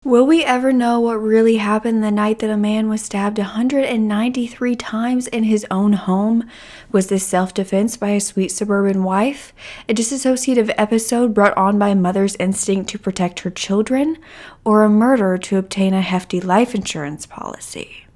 Will we ever know what really happened the night that a man was stabbed 193 times in his own home? Was this self-defense by a sweet suburban wife? A disassociative episode brought on by a mother's instinct to protect her children? Or a murder to obtain a hefty life insurance policy?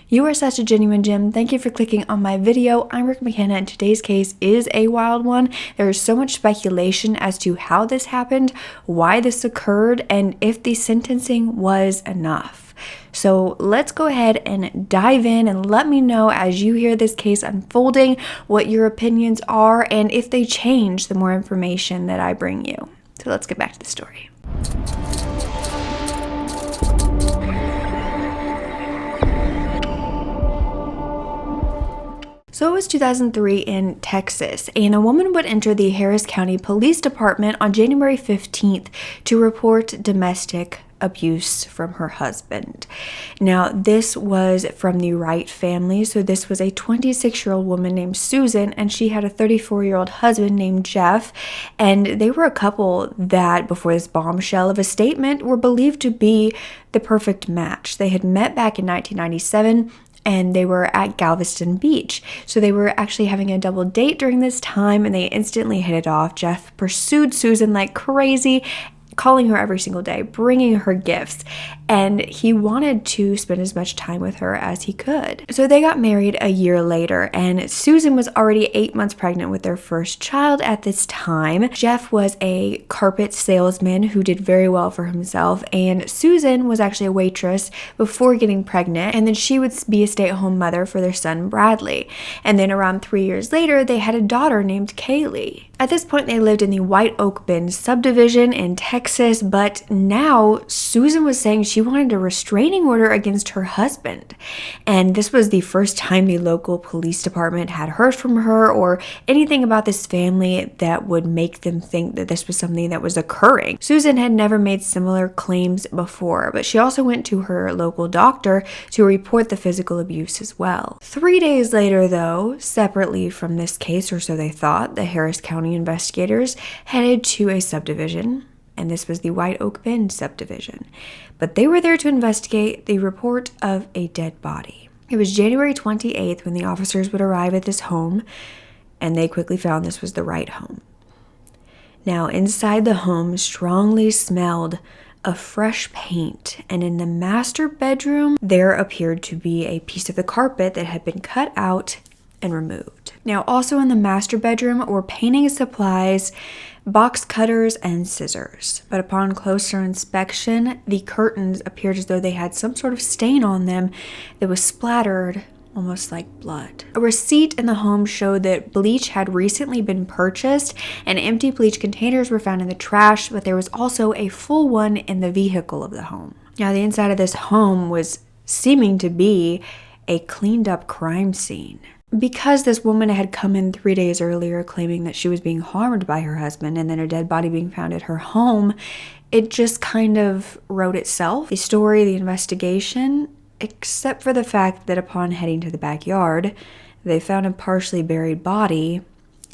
You are such a genuine gem. Thank you for clicking on my video. I'm Brooke Makenna, and today's case is a wild one. There is so much speculation as to how this happened, why this occurred, and if the sentencing was enough. So let's go ahead and dive in and let me know as you hear this case unfolding what your opinions are and if they change the more information that I bring you. So let's get back to the story. So it was 2003 in Texas, and a woman would enter the Harris County Police Department on January 15th to report domestic abuse from her husband. Now, this was from the Wright family, so this was a 26-year-old woman named Susan, and she had a 34-year-old husband named Jeff, and they were a couple that, before this bombshell of a statement, were believed to be the perfect match. They had met back in 1997, and they were at Galveston Beach. So they were actually having a double date during this time, and they instantly hit it off. Jeff pursued Susan like crazy, calling her every single day, bringing her gifts, and he wanted to spend as much time with her as he could. So they got married a year later, and Susan was already 8 months pregnant with their first child at this time. Jeff was a carpet salesman who did very well for himself, and Susan was actually a waitress before getting pregnant, and then she would be a stay-at-home mother for their son Bradley. And then around 3 years later, they had a daughter named Kaylee. At this point, they lived in the White Oak Bend subdivision in Texas, but now Susan was saying she wanted a restraining order against her husband. And this was the first time the local police department had heard from her or anything about this family that would make them think that this was something that was occurring. Susan had never made similar claims before, but she also went to her local doctor to report the physical abuse as well. 3 days later, though, separately from this case, or so they thought, the Harris County investigators headed to a subdivision, and this was the White Oak Bend subdivision. But they were there to investigate the report of a dead body. It was January 28th when the officers would arrive at this home, and they quickly found this was the Wright home. Now, inside the home strongly smelled of fresh paint, and in the master bedroom, there appeared to be a piece of the carpet that had been cut out and removed. Now, also in the master bedroom were painting supplies, box cutters, and scissors. But upon closer inspection, the curtains appeared as though they had some sort of stain on them that was splattered almost like blood. A receipt in the home showed that bleach had recently been purchased, and empty bleach containers were found in the trash, but there was also a full one in the vehicle of the home. Now, the inside of this home was seeming to be a cleaned up crime scene. Because this woman had come in 3 days earlier claiming that she was being harmed by her husband and then a dead body being found at her home, it just kind of wrote itself. The story, the investigation, except for the fact that upon heading to the backyard, they found a partially buried body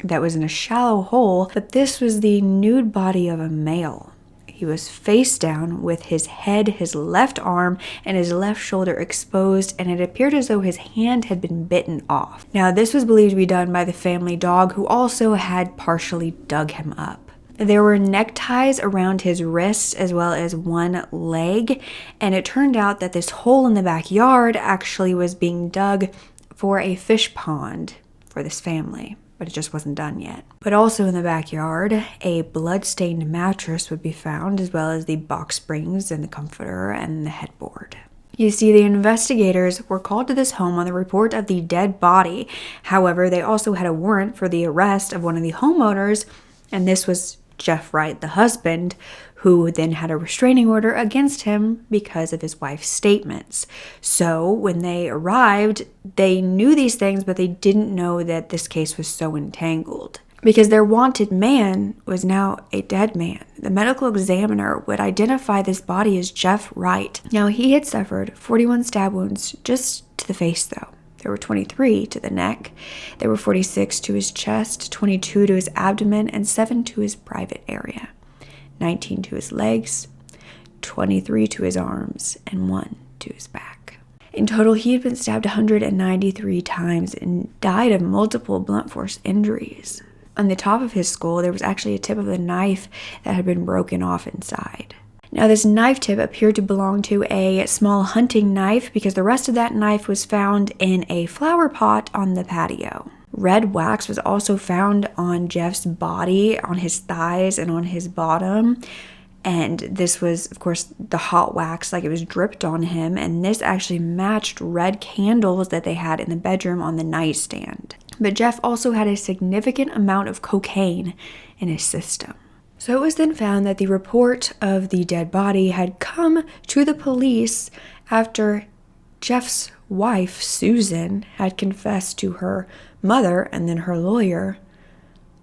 that was in a shallow hole, but this was the nude body of a male. He was face down with his head, his left arm, and his left shoulder exposed, and it appeared as though his hand had been bitten off. Now, this was believed to be done by the family dog, who also had partially dug him up. There were neckties around his wrists as well as one leg, and it turned out that this hole in the backyard actually was being dug for a fish pond for this family, but it just wasn't done yet. But also in the backyard, a blood-stained mattress would be found, as well as the box springs and the comforter and the headboard. You see, the investigators were called to this home on the report of the dead body. However, they also had a warrant for the arrest of one of the homeowners, and this was Jeff Wright, the husband, who then had a restraining order against him because of his wife's statements. So when they arrived, they knew these things, but they didn't know that this case was so entangled, because their wanted man was now a dead man. The medical examiner would identify this body as Jeff Wright. Now, he had suffered 41 stab wounds just to the face, though. There were 23 to the neck. There were 46 to his chest, 22 to his abdomen, and 7 to his private area. 19 to his legs, 23 to his arms, and 1 to his back. In total, he had been stabbed 193 times and died of multiple blunt force injuries. On the top of his skull, there was actually a tip of the knife that had been broken off inside. Now, this knife tip appeared to belong to a small hunting knife because the rest of that knife was found in a flower pot on the patio. Red wax was also found on Jeff's body, on his thighs, and on his bottom. And this was, of course, the hot wax, like it was dripped on him. And this actually matched red candles that they had in the bedroom on the nightstand. But Jeff also had a significant amount of cocaine in his system. So it was then found that the report of the dead body had come to the police after Jeff's wife, Susan, had confessed to her mother and then her lawyer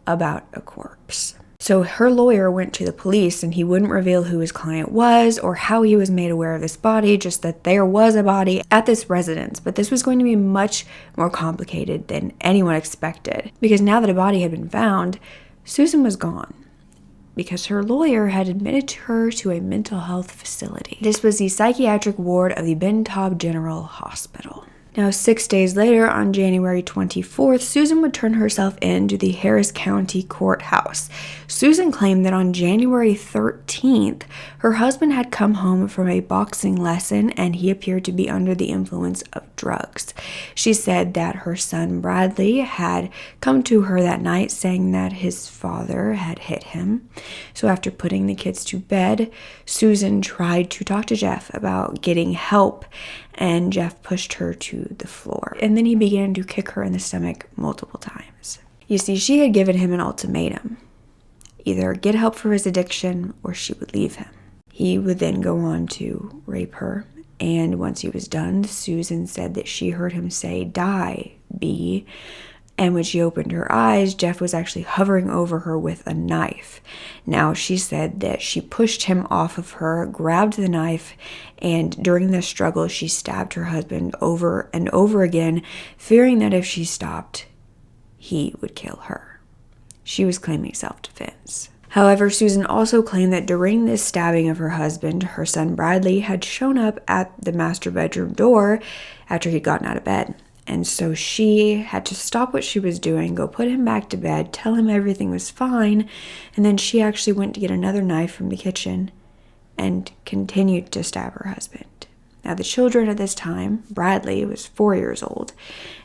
about a corpse. So her lawyer went to the police, and he wouldn't reveal who his client was or how he was made aware of this body, just that there was a body at this residence. But this was going to be much more complicated than anyone expected, because now that a body had been found, Susan was gone, because her lawyer had admitted her to a mental health facility. This was the psychiatric ward of the Ben Taub General Hospital. Now, 6 days later, on January 24th, Susan would turn herself in to the Harris County Courthouse. Susan claimed that on January 13th, her husband had come home from a boxing lesson and he appeared to be under the influence of drugs. She said that her son Bradley had come to her that night saying that his father had hit him. So after putting the kids to bed, Susan tried to talk to Jeff about getting help, and Jeff pushed her to the floor. And then he began to kick her in the stomach multiple times. You see, she had given him an ultimatum. Either get help for his addiction or she would leave him. He would then go on to rape her. And once he was done, Susan said that she heard him say, "Die, B." And when she opened her eyes, Jeff was actually hovering over her with a knife. Now, she said that she pushed him off of her, grabbed the knife, and during the struggle, she stabbed her husband over and over again, fearing that if she stopped, he would kill her. She was claiming self-defense. However, Susan also claimed that during this stabbing of her husband, her son Bradley had shown up at the master bedroom door after he'd gotten out of bed. And so she had to stop what she was doing, go put him back to bed, tell him everything was fine, and then she actually went to get another knife from the kitchen and continued to stab her husband. Now, the children at this time, Bradley was 4 years old,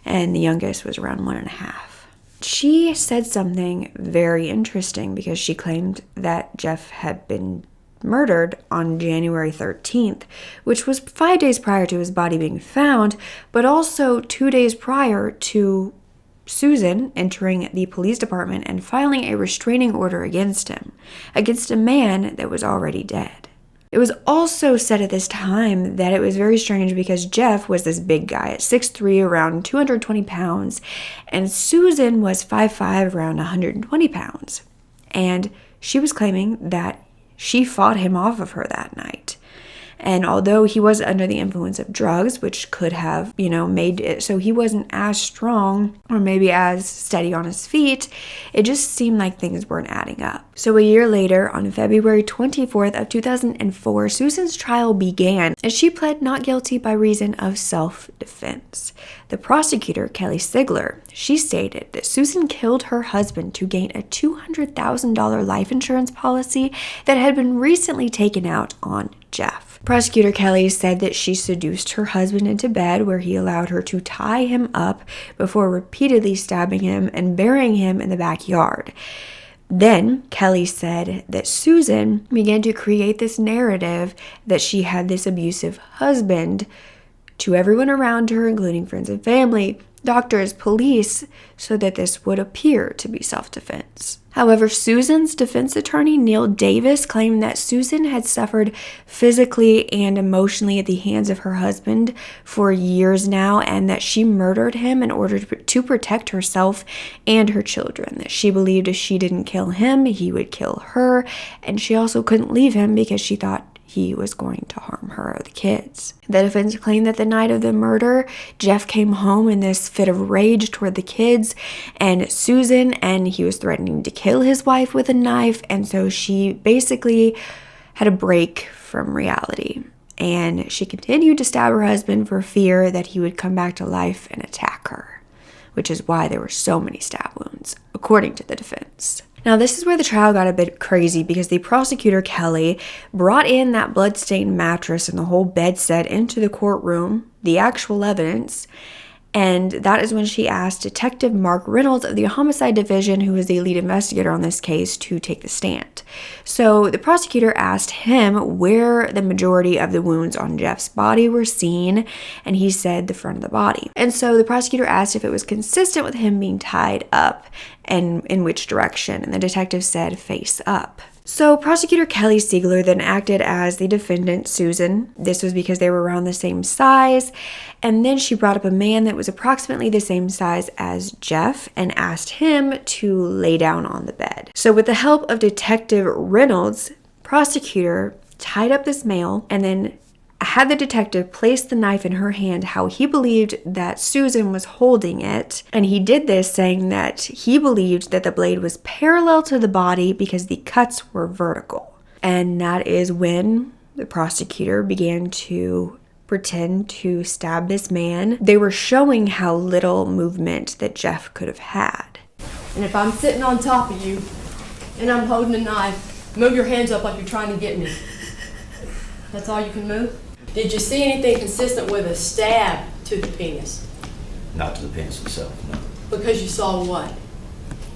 and the youngest was around 1.5. She said something very interesting because she claimed that Jeff had been murdered on January 13th, which was 5 days prior to his body being found, but also 2 days prior to Susan entering the police department and filing a restraining order against him, against a man that was already dead. It was also said at this time that it was very strange because Jeff was this big guy at 6'3", around 220 pounds, and Susan was 5'5", around 120 pounds. And she was claiming that she fought him off of her that night. And although he was under the influence of drugs, which could have, made it so he wasn't as strong or maybe as steady on his feet, it just seemed like things weren't adding up. So a year later, on February 24th of 2004, Susan's trial began, and she pled not guilty by reason of self-defense. The prosecutor, Kelly Sigler, she stated that Susan killed her husband to gain a $200,000 life insurance policy that had been recently taken out on Jeff. Prosecutor Kelly said that she seduced her husband into bed where he allowed her to tie him up before repeatedly stabbing him and burying him in the backyard. Then Kelly said that Susan began to create this narrative that she had this abusive husband to everyone around her, including friends and family, doctors, police, so that this would appear to be self-defense. However, Susan's defense attorney, Neil Davis, claimed that Susan had suffered physically and emotionally at the hands of her husband for years now, and that she murdered him in order to protect herself and her children. That she believed if she didn't kill him, he would kill her, and she also couldn't leave him because she thought he was going to harm her or the kids. The defense claimed that the night of the murder, Jeff came home in this fit of rage toward the kids and Susan, and he was threatening to kill his wife with a knife, and so she basically had a break from reality. And she continued to stab her husband for fear that he would come back to life and attack her, which is why there were so many stab wounds, according to the defense. Now, this is where the trial got a bit crazy because the prosecutor, Kelly, brought in that bloodstained mattress and the whole bed set into the courtroom, the actual evidence, and that is when she asked Detective Mark Reynolds of the Homicide Division, who was the lead investigator on this case, to take the stand. So the prosecutor asked him where the majority of the wounds on Jeff's body were seen, and he said the front of the body. And so the prosecutor asked if it was consistent with him being tied up and in which direction, and the detective said face up. So Prosecutor Kelly Siegler then acted as the defendant, Susan. This was because they were around the same size. And then she brought up a man that was approximately the same size as Jeff and asked him to lay down on the bed. So with the help of Detective Reynolds, prosecutor tied up this male and then had the detective place the knife in her hand how he believed that Susan was holding it. And he did this saying that he believed that the blade was parallel to the body because the cuts were vertical. And that is when the prosecutor began to pretend to stab this man. They were showing how little movement that Jeff could have had. And if I'm sitting on top of you and I'm holding a knife, move your hands up like you're trying to get me. That's all you can move? Did you see anything consistent with a stab to the penis? Not to the penis itself, no. Because you saw what?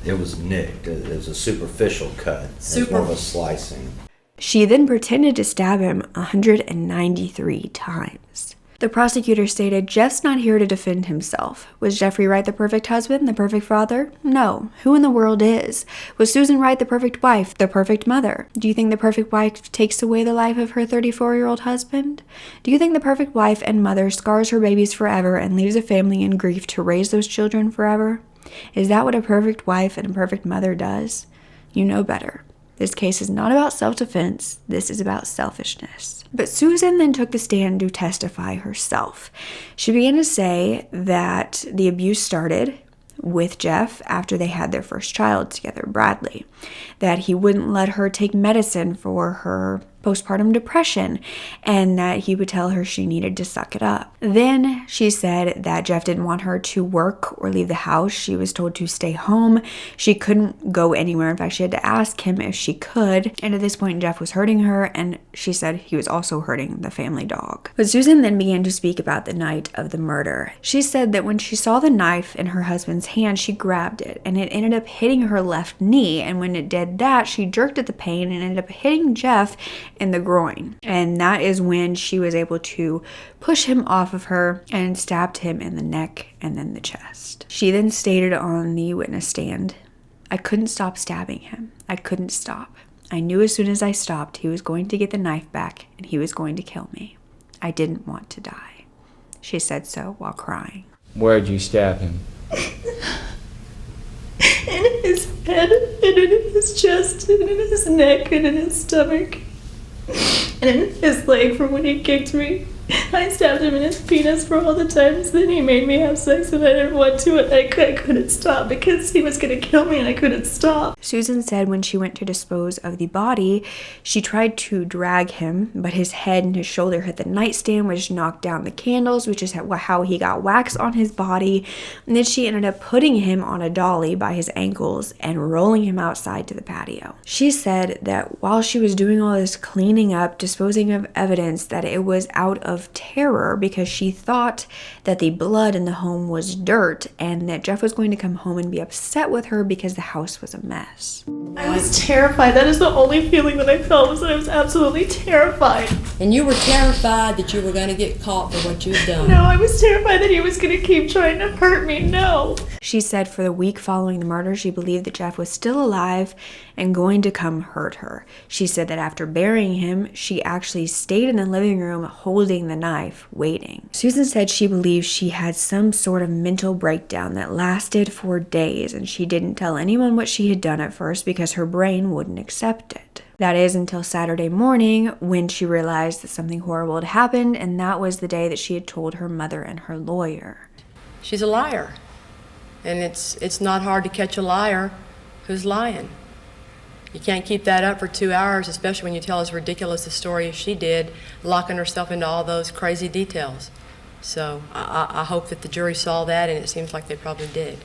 It was nicked. It was a superficial cut. It was more of a slicing. She then pretended to stab him 193 times. The prosecutor stated, Jeff's not here to defend himself. Was Jeffrey Wright the perfect husband, the perfect father? No. Who in the world is? Was Susan Wright the perfect wife, the perfect mother? Do you think the perfect wife takes away the life of her 34-year-old husband? Do you think the perfect wife and mother scars her babies forever and leaves a family in grief to raise those children forever? Is that what a perfect wife and a perfect mother does? You know better. This case is not about self-defense. This is about selfishness. But Susan then took the stand to testify herself. She began to say that the abuse started with Jeff after they had their first child together, Bradley, that he wouldn't let her take medicine for her postpartum depression, and that he would tell her she needed to suck it up. Then she said that Jeff didn't want her to work or leave the house. She was told to stay home. She couldn't go anywhere. In fact, she had to ask him if she could. And at this point, Jeff was hurting her, and she said he was also hurting the family dog. But Susan then began to speak about the night of the murder. She said that when she saw the knife in her husband's hand, she grabbed it, and it ended up hitting her left knee. And when it did that, she jerked at the pain and ended up hitting Jeff in the groin. And that is when she was able to push him off of her and stabbed him in the neck and then the chest. She then stated on the witness stand, I couldn't stop stabbing him. I couldn't stop. I knew as soon as I stopped, he was going to get the knife back and he was going to kill me. I didn't want to die. She said so while crying. Where'd you stab him? In his head, and in his chest, and in his neck, and in his stomach, and in his leg from when he kicked me. I stabbed him in his penis for all the times that he made me have sex and I didn't want to, and I couldn't stop because he was going to kill me and I couldn't stop. Susan said when she went to dispose of the body, she tried to drag him, but his head and his shoulder hit the nightstand, which knocked down the candles, which is how he got wax on his body. And then she ended up putting him on a dolly by his ankles and rolling him outside to the patio. She said that while she was doing all this cleaning up, disposing of evidence, that it was out of terror because she thought that the blood in the home was dirt and that Jeff was going to come home and be upset with her because the house was a mess. I was terrified. That is the only feeling that I felt, was that I was absolutely terrified. And you were terrified that you were going to get caught for what you'd done. No, I was terrified that he was going to keep trying to hurt me. No. She said for the week following the murder, she believed that Jeff was still alive and going to come hurt her. She said that after burying him, she actually stayed in the living room holding the knife, waiting. Susan said she believed she had some sort of mental breakdown that lasted for days, and she didn't tell anyone what she had done at first because her brain wouldn't accept it. That is until Saturday morning when she realized that something horrible had happened, and that was the day that she had told her mother and her lawyer. She's a liar. And it's not hard to catch a liar who's lying. You can't keep that up for 2 hours, especially when you tell as ridiculous a story as she did, locking herself into all those crazy details. So I hope that the jury saw that, and it seems like they probably did.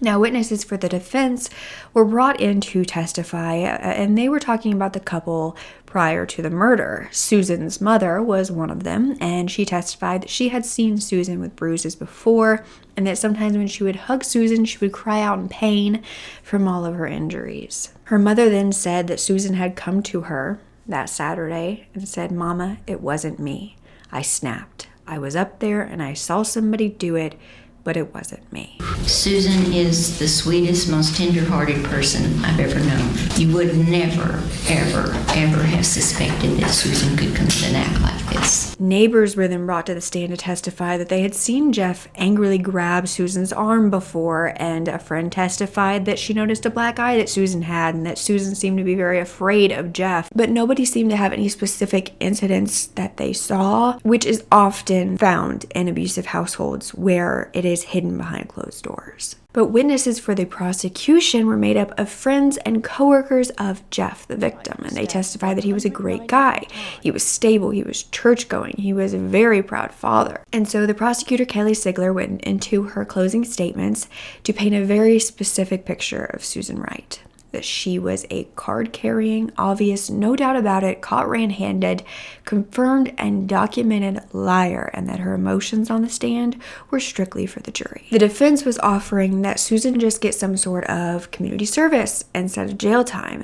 Now, witnesses for the defense were brought in to testify, and they were talking about the couple prior to the murder. Susan's mother was one of them, and she testified that she had seen Susan with bruises before, and that sometimes when she would hug Susan, she would cry out in pain from all of her injuries. Her mother then said that Susan had come to her that Saturday and said, "Mama, it wasn't me. I snapped. I was up there and I saw somebody do it, but it wasn't me." Susan is the sweetest, most tender-hearted person I've ever known. You would never, ever, ever have suspected that Susan could come and act like this. Neighbors were then brought to the stand to testify that they had seen Jeff angrily grab Susan's arm before, and a friend testified that she noticed a black eye that Susan had and that Susan seemed to be very afraid of Jeff, but nobody seemed to have any specific incidents that they saw, which is often found in abusive households where it is hidden behind closed doors. But witnesses for the prosecution were made up of friends and coworkers of Jeff, the victim, and they testified that he was a great guy. He was stable, he was church-going, he was a very proud father. And so the prosecutor, Kelly Sigler, went into her closing statements to paint a very specific picture of Susan Wright. That she was a card-carrying, obvious, no doubt about it, caught red-handed, confirmed and documented liar, and that her emotions on the stand were strictly for the jury. The defense was offering that Susan just get some sort of community service instead of jail time,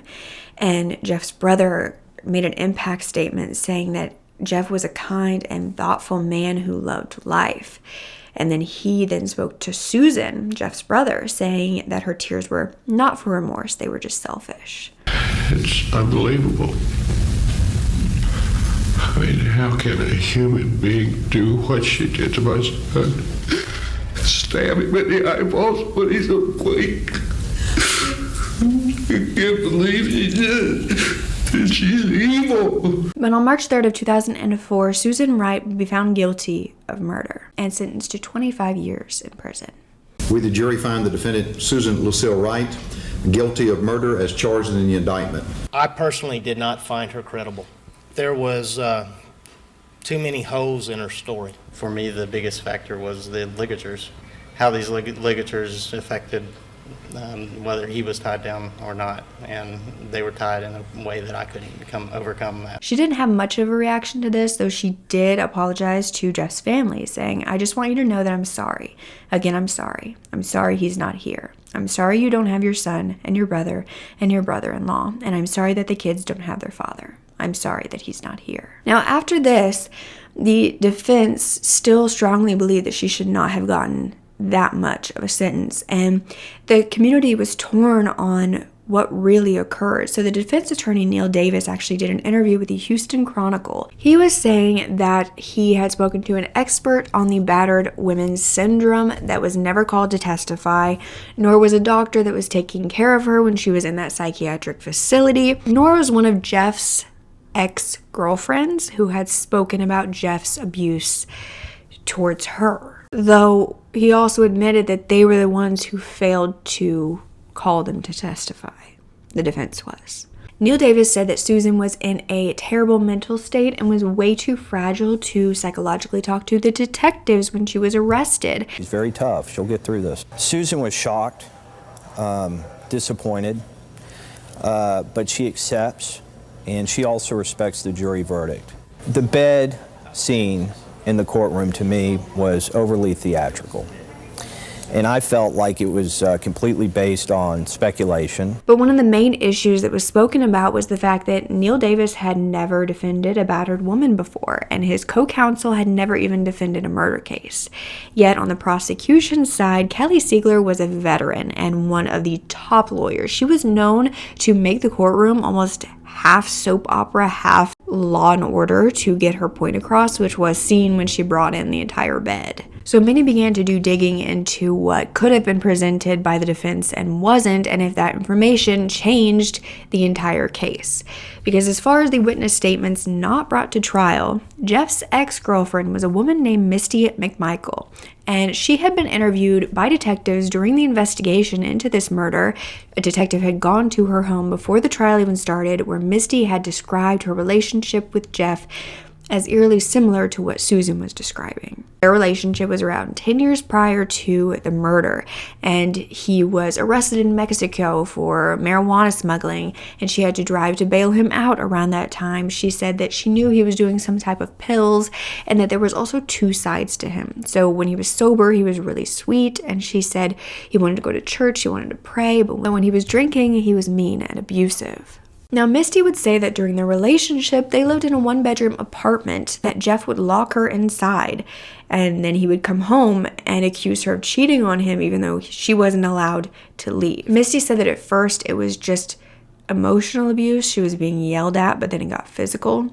and Jeff's brother made an impact statement saying that Jeff was a kind and thoughtful man who loved life. And then he then spoke to Susan, Jeff's brother, saying that her tears were not for remorse, they were just selfish. It's unbelievable. I mean, how can a human being do what she did to my son? Stab him in the eyeballs when he's awake. I can't believe she did. She's evil. But on March 3rd of 2004, Susan Wright would be found guilty of murder and sentenced to 25 years in prison. We, the jury, find the defendant, Susan Lucille Wright, guilty of murder as charged in the indictment. I personally did not find her credible. There was too many holes in her story. For me, the biggest factor was the ligatures, how these ligatures affected whether he was tied down or not, and they were tied in a way that I couldn't overcome that. She didn't have much of a reaction to this, though she did apologize to Jeff's family, saying, "I just want you to know that I'm sorry. Again, I'm sorry. I'm sorry he's not here. I'm sorry you don't have your son and your brother-in-law, and I'm sorry that the kids don't have their father. I'm sorry that he's not here." Now, after this, the defense still strongly believed that she should not have gotten that much of a sentence, and the community was torn on what really occurred. So the defense attorney, Neil Davis, actually did an interview with the Houston Chronicle. He was saying that he had spoken to an expert on the battered women's syndrome that was never called to testify, nor was a doctor that was taking care of her when she was in that psychiatric facility, nor was one of Jeff's ex-girlfriends who had spoken about Jeff's abuse towards her. Though he also admitted that they were the ones who failed to call them to testify. The defense was. Neil Davis said that Susan was in a terrible mental state and was way too fragile to psychologically talk to the detectives when she was arrested. She's very tough. She'll get through this. Susan was shocked, disappointed, but she accepts, and she also respects the jury verdict. The bed scene in the courtroom, to me, was overly theatrical. And I felt like it was completely based on speculation. But one of the main issues that was spoken about was the fact that Neil Davis had never defended a battered woman before, and his co-counsel had never even defended a murder case. Yet on the prosecution side, Kelly Sigler was a veteran and one of the top lawyers. She was known to make the courtroom almost half soap opera, half Law and Order to get her point across, which was seen when she brought in the entire bed. So many began to do digging into what could have been presented by the defense and wasn't, and if that information changed the entire case. Because as far as the witness statements not brought to trial, Jeff's ex-girlfriend was a woman named Misty McMichael, and she had been interviewed by detectives during the investigation into this murder. A detective had gone to her home before the trial even started, where Misty had described her relationship with Jeff as eerily similar to what Susan was describing. Their relationship was around 10 years prior to the murder, and he was arrested in Mexico for marijuana smuggling, and she had to drive to bail him out around that time. She said that she knew he was doing some type of pills, and that there was also two sides to him. So when he was sober, he was really sweet, and she said he wanted to go to church, he wanted to pray, but when he was drinking, he was mean and abusive. Now, Misty would say that during their relationship, they lived in a one-bedroom apartment, that Jeff would lock her inside, and then he would come home and accuse her of cheating on him, even though she wasn't allowed to leave. Misty said that at first it was just emotional abuse. She was being yelled at, but then it got physical.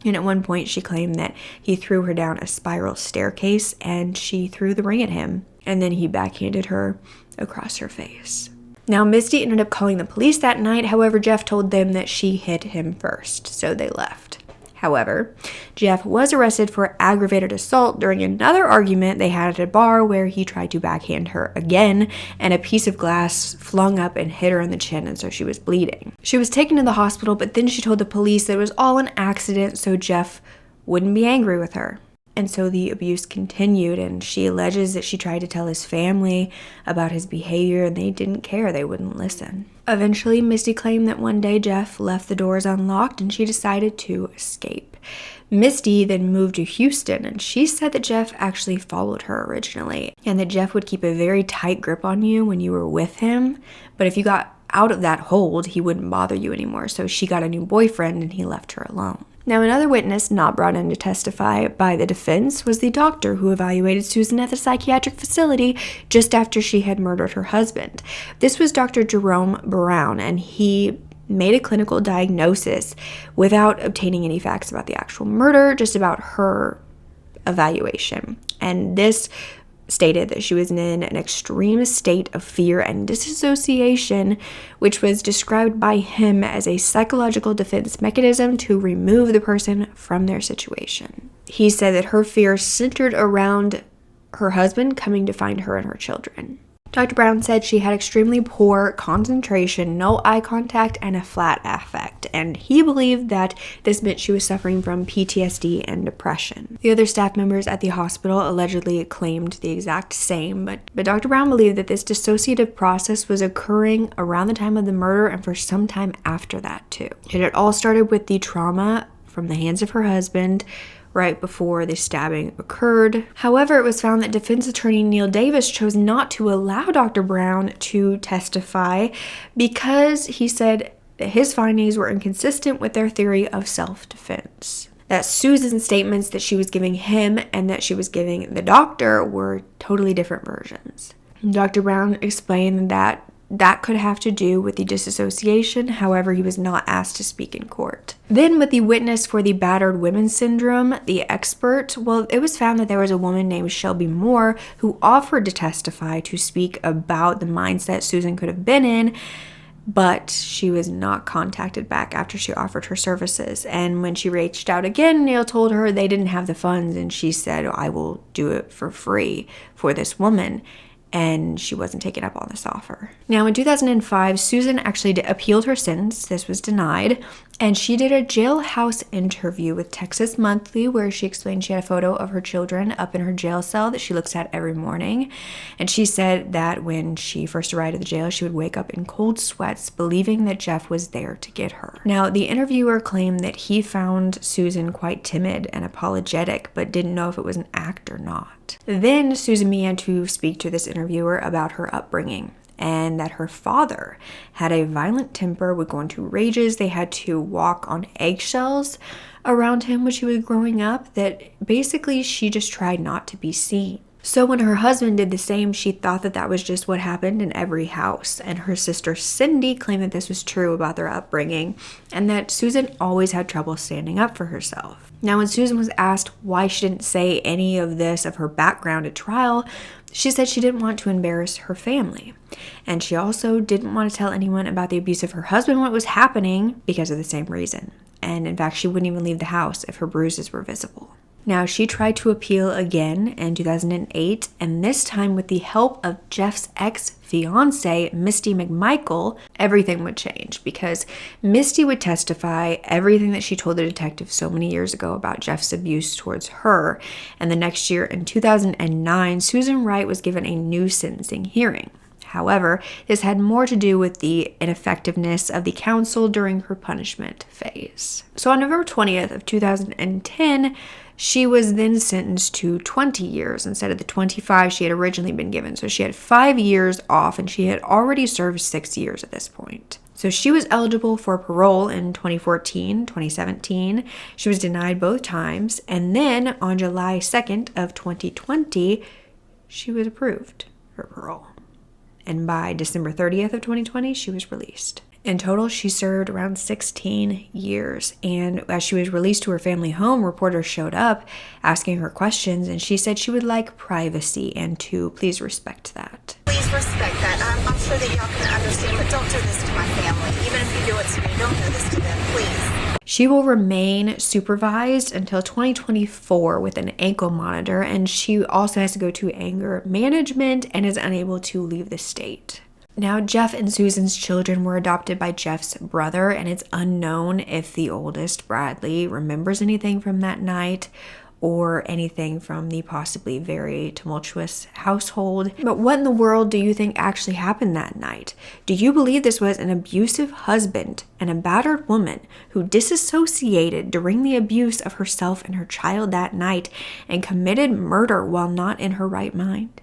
And at one point, she claimed that he threw her down a spiral staircase, and she threw the ring at him, and then he backhanded her across her face. Now, Misty ended up calling the police that night. However, Jeff told them that she hit him first, so they left. However, Jeff was arrested for aggravated assault during another argument they had at a bar, where he tried to backhand her again, and a piece of glass flung up and hit her in the chin, and so she was bleeding. She was taken to the hospital, but then she told the police that it was all an accident, so Jeff wouldn't be angry with her. And so the abuse continued, and she alleges that she tried to tell his family about his behavior, and they didn't care. They wouldn't listen. Eventually, Misty claimed that one day Jeff left the doors unlocked, and she decided to escape. Misty then moved to Houston, and she said that Jeff actually followed her originally, and that Jeff would keep a very tight grip on you when you were with him, but if you got out of that hold, he wouldn't bother you anymore. So she got a new boyfriend, and he left her alone. Now, another witness not brought in to testify by the defense was the doctor who evaluated Susan at the psychiatric facility just after she had murdered her husband. This was Dr. Jerome Brown, and he made a clinical diagnosis without obtaining any facts about the actual murder, just about her evaluation. And this stated that she was in an extreme state of fear and disassociation, which was described by him as a psychological defense mechanism to remove the person from their situation. He said that her fear centered around her husband coming to find her and her children. Dr. Brown said she had extremely poor concentration, no eye contact, and a flat affect, and he believed that this meant she was suffering from PTSD and depression. The other staff members at the hospital allegedly claimed the exact same, but Dr. Brown believed that this dissociative process was occurring around the time of the murder and for some time after that too. It had all started with the trauma from the hands of her husband right before the stabbing occurred. However, it was found that defense attorney Neil Davis chose not to allow Dr. Brown to testify because he said that his findings were inconsistent with their theory of self-defense. That Susan's statements that she was giving him and that she was giving the doctor were totally different versions. Dr. Brown explained that could have to do with the disassociation. However, he was not asked to speak in court. Then with the witness for the battered women syndrome, the expert, well, it was found that there was a woman named Shelby Moore who offered to testify to speak about the mindset Susan could have been in, but she was not contacted back after she offered her services. And when she reached out again, Neil told her they didn't have the funds, and she said, I will do it for free for this woman. And she wasn't taking up on this offer. Now, in 2005, Susan actually appealed her sentence. This was denied. And she did a jailhouse interview with Texas Monthly, where she explained she had a photo of her children up in her jail cell that she looks at every morning. And she said that when she first arrived at the jail, she would wake up in cold sweats, believing that Jeff was there to get her. Now, the interviewer claimed that he found Susan quite timid and apologetic, but didn't know if it was an act or not. Then Susan began to speak to this interviewer about her upbringing, and that her father had a violent temper, would go into rages. They had to walk on eggshells around him when she was growing up, that basically she just tried not to be seen. So when her husband did the same, she thought that that was just what happened in every house. And her sister Cindy claimed that this was true about their upbringing and that Susan always had trouble standing up for herself. Now, when Susan was asked why she didn't say any of this of her background at trial, she said she didn't want to embarrass her family. And she also didn't want to tell anyone about the abuse of her husband when it was happening because of the same reason. And in fact, she wouldn't even leave the house if her bruises were visible. Now, she tried to appeal again in 2008, and this time with the help of Jeff's ex-fiancee, Misty McMichael, everything would change because Misty would testify everything that she told the detective so many years ago about Jeff's abuse towards her. And the next year, in 2009, Susan Wright was given a new sentencing hearing. However, this had more to do with the ineffectiveness of the counsel during her punishment phase. So on November 20th of 2010, she was then sentenced to 20 years instead of the 25 she had originally been given. So she had 5 years off and she had already served 6 years at this point. So she was eligible for parole in 2014, 2017. She was denied both times. And then on July 2nd of 2020, she was approved for parole. And by December 30th of 2020, she was released. In total, she served around 16 years, and as she was released to her family home, reporters showed up asking her questions, and she said she would like privacy and to please respect that. Please respect that. I'm sure that y'all can understand, but don't do this to my family. Even if you do it to me, don't do this to them, please. She will remain supervised until 2024 with an ankle monitor, and she also has to go to anger management and is unable to leave the state. Now, Jeff and Susan's children were adopted by Jeff's brother, and it's unknown if the oldest, Bradley, remembers anything from that night or anything from the possibly very tumultuous household. But what in the world do you think actually happened that night? Do you believe this was an abusive husband and a battered woman who disassociated during the abuse of herself and her child that night and committed murder while not in her right mind?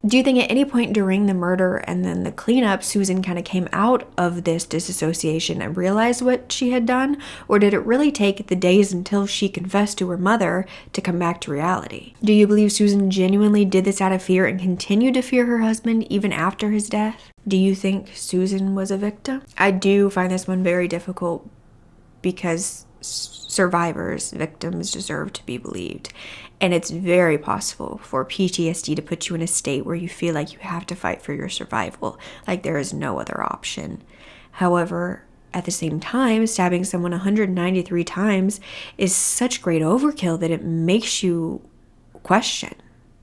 Do you think at any point during the murder and then the cleanup, Susan kind of came out of this disassociation and realized what she had done? Or did it really take the days until she confessed to her mother to come back to reality? Do you believe Susan genuinely did this out of fear and continued to fear her husband even after his death? Do you think Susan was a victim? I do find this one very difficult because survivors, victims deserve to be believed. And it's very possible for PTSD to put you in a state where you feel like you have to fight for your survival, like there is no other option. However, at the same time, stabbing someone 193 times is such great overkill that it makes you question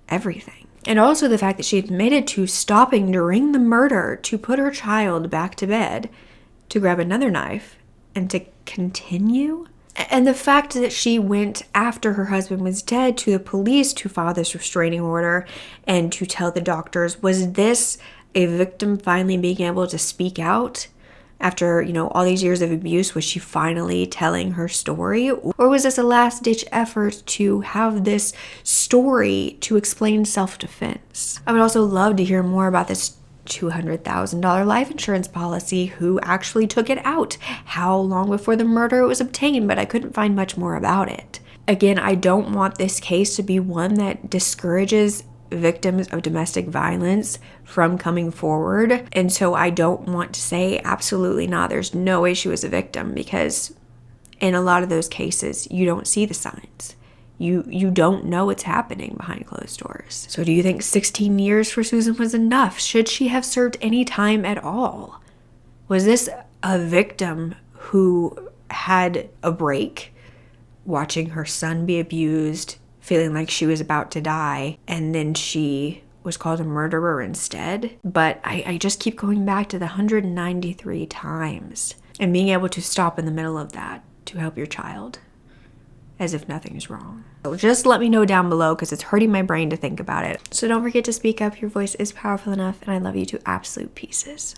everything. And also the fact that she admitted to stopping during the murder to put her child back to bed, to grab another knife, and to continue. And the fact that she went after her husband was dead to the police to file this restraining order and to tell the doctors, was this a victim finally being able to speak out? After, all these years of abuse, was she finally telling her story? Or was this a last-ditch effort to have this story to explain self-defense? I would also love to hear more about this $200,000 life insurance policy, who actually took it out, how long before the murder it was obtained, but I couldn't find much more about it. Again, I don't want this case to be one that discourages victims of domestic violence from coming forward, and so I don't want to say absolutely not, there's no way she was a victim, because in a lot of those cases, you don't see the signs. You don't know what's happening behind closed doors. So do you think 16 years for Susan was enough? Should she have served any time at all? Was this a victim who had a break, watching her son be abused, feeling like she was about to die, and then she was called a murderer instead? But I just keep going back to the 193 times and being able to stop in the middle of that to help your child, as if nothing's wrong. So just let me know down below, because it's hurting my brain to think about it. So don't forget to speak up. Your voice is powerful enough, and I love you to absolute pieces.